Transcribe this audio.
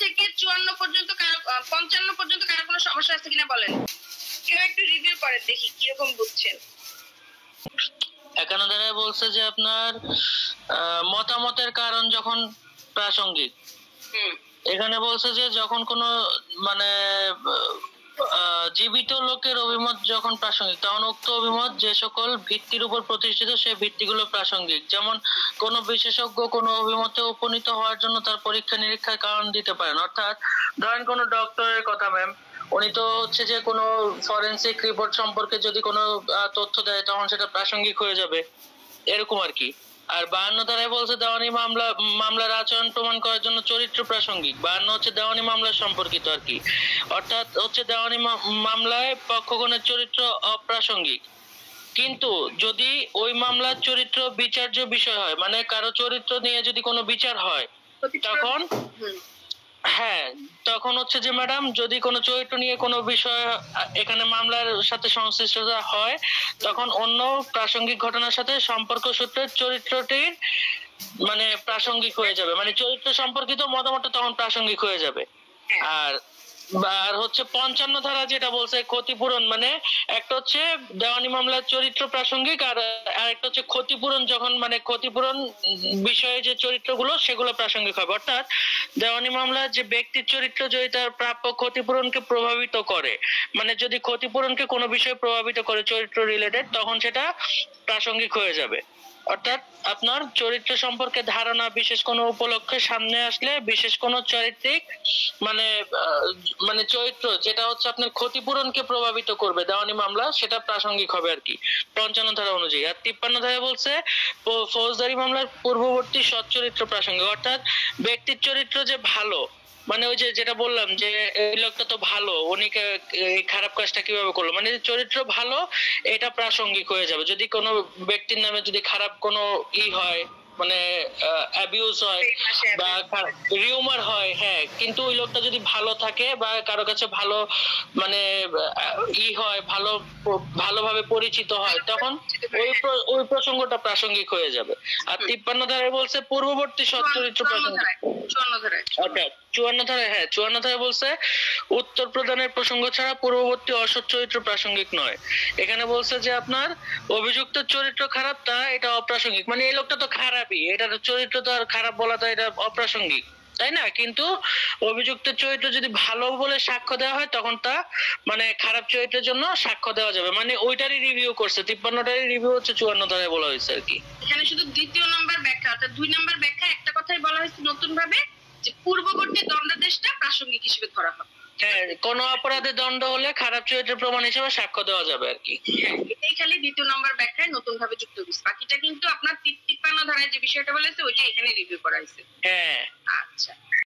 থেকে 54 পর্যন্ত কারো 55 পর্যন্ত কারো কোনো সমস্যা আছে কিনা বলেন। কেউ একটু রিভিউ করেন দেখি কিরকম বুঝছেন। 51 ধারায় বলছে যে আপনার মতামতের কারণ যখন প্রাসঙ্গিক, এখানে বলছে যে যখন কোনো মানে জীবিত লোকের অভিমত যখন প্রাসঙ্গিক তখন উক্ত অভিমত যে সকল ভিত্তির উপর প্রতিষ্ঠিত সেই ভিত্তিগুলো প্রাসঙ্গিক। যেমন কোনো বিশেষজ্ঞ কোনো অভিমতে উপনীত হওয়ার জন্য তার পরীক্ষা নিরীক্ষার কারণ দিতে পারেন। অর্থাৎ ধরেন কোনো ডক্টরের কথা ম্যাম, উনি তো হচ্ছে যে কোনো ফরেনসিক রিপোর্ট সম্পর্কে যদি কোনো তথ্য দেয় তখন সেটা প্রাসঙ্গিক হয়ে যাবে, এরকম আর কি। আর 52 ধারায় বলছে দেওয়ানি মামলার আচরণ প্রমাণ করার জন্য চরিত্র প্রাসঙ্গিক। 52 হচ্ছে দেওয়ানি মামলা সম্পর্কিত আর কি। অর্থাৎ হচ্ছে দেওয়ানি মামলায় পক্ষগণের চরিত্র অপ্রাসঙ্গিক, কিন্তু যদি ওই মামলার চরিত্র বিচার্য বিষয় হয়, মানে কারো চরিত্র নিয়ে যদি কোনো বিচার হয় তখন হ্যাঁ তখন হচ্ছে যে ম্যাডাম যদি কোনো চরিত্র নিয়ে কোনো বিষয় এখানে মামলার সাথে সংশ্লিষ্টতা হয় তখন অন্য প্রাসঙ্গিক ঘটনার সাথে সম্পর্ক সূত্রে চরিত্রটির মানে প্রাসঙ্গিক হয়ে যাবে, মানে চরিত্র সম্পর্কিত মতামত তখন প্রাসঙ্গিক হয়ে যাবে। আর হচ্ছে 55 ধারা যেটা বলছে ক্ষতিপূরণ, মানে একটা হচ্ছে দেওয়ানি মামলার চরিত্র প্রাসঙ্গিক আর একটা হচ্ছে ক্ষতিপূরণ, যখন মানে ক্ষতিপূরণ বিষয়ে যে চরিত্রগুলো সেগুলো প্রাসঙ্গিক হবে। অর্থাৎ দেওয়ানি মামলার যে ব্যক্তির চরিত্র যদি তার প্রাপ্য ক্ষতিপূরণকে প্রভাবিত করে, মানে যদি ক্ষতিপূরণকে কোনো বিষয়ে প্রভাবিত করে চরিত্র রিলেটেড তখন সেটা প্রাসঙ্গিক হয়ে যাবে। অর্থাৎ আপনার চরিত্র সম্পর্কে ধারণা বিশেষ কোনো উপলক্ষে সামনে আসলে বিশেষ কোনো চারিত্রিক মানে মানে চরিত্র যেটা হচ্ছে আপনার ক্ষতিপূরণকে প্রভাবিত করবে দেওয়ানি মামলা, সেটা প্রাসঙ্গিক হবে আর কি 55 ধারা অনুযায়ী। আর 53 ধারায় বলছে ফৌজদারি মামলার পূর্ববর্তী সচ্চরিত্র প্রাসঙ্গিক। অর্থাৎ ব্যক্তির চরিত্র যে ভালো, মানে ওই যে যেটা বললাম যে এই লোকটা তো ভালো, উনি খারাপ কাজটা কিভাবে করলো, মানে চরিত্র ভালো এটা প্রাসঙ্গিক হয়ে যাবে। যদি কোনো ব্যক্তির নামে যদি খারাপ কোনো হয় মানে অ্যাবিউজ হয় বা রিউমার হয়, হ্যাঁ, কিন্তু ওই লোকটা যদি ভালো থাকে বা কারো কাছে ভালো মানে হয় ভালো ভালোভাবে পরিচিত হয় তখন ওই প্রসঙ্গটা প্রাসঙ্গিক হয়ে যাবে। আর 53 ধারায় বলছে পূর্ববর্তী সচ্চরিত্র প্রাসঙ্গিক। 54 ধারায় হ্যাঁ 54 ধারায় বলছে উত্তর প্রদানের প্রসঙ্গ ছাড়া পূর্ববর্তী অসৎ চরিত্র প্রাসঙ্গিক নয়। এখানে বলছে যে আপনার অভিযুক্ত চরিত্র খারাপ তা এটা অপ্রাসঙ্গিক, মানে এই লোকটা তো খারাপই, এটা তো চরিত্র তো আর খারাপ বলা তো এটা অপ্রাসঙ্গিক, তাই না? কিন্তু অভিযুক্ত চরিত্র যদি ভালো বলে সাক্ষ্য দেওয়া হয় তখন তা মানে খারাপ চরিত্রের জন্য সাক্ষ্য দেওয়া যাবে, মানে ওইটারই রিভিউ করছে 53টারই রিভিউ হচ্ছে 54 ধারায় বলা হয়েছে আর কি। এখানে শুধু দ্বিতীয় নম্বর ব্যাখ্যা অর্থাৎ 2 নম্বর ব্যাখ্যা একটা কথাই বলা হয়েছে নতুন ভাবে যে পূর্ববর্তী দণ্ডাদেশটা প্রাসঙ্গিক হিসেবে ধরা হবে। হ্যাঁ, কোন অপরাধে দণ্ড হলে খারাপ চরিত্রের প্রমাণ হিসেবে সাক্ষ্য দেওয়া যাবে আর কি। এটাই খালি দ্বিতীয় নম্বর ব্যাখ্যায় নতুন ভাবে যুক্ত হয়েছে, বাকিটা কিন্তু আপনার 53 ধারায় যে বিষয়টা বলেছে ওইটা এখানে রিভিউ করা হয়েছে। হ্যাঁ আচ্ছা।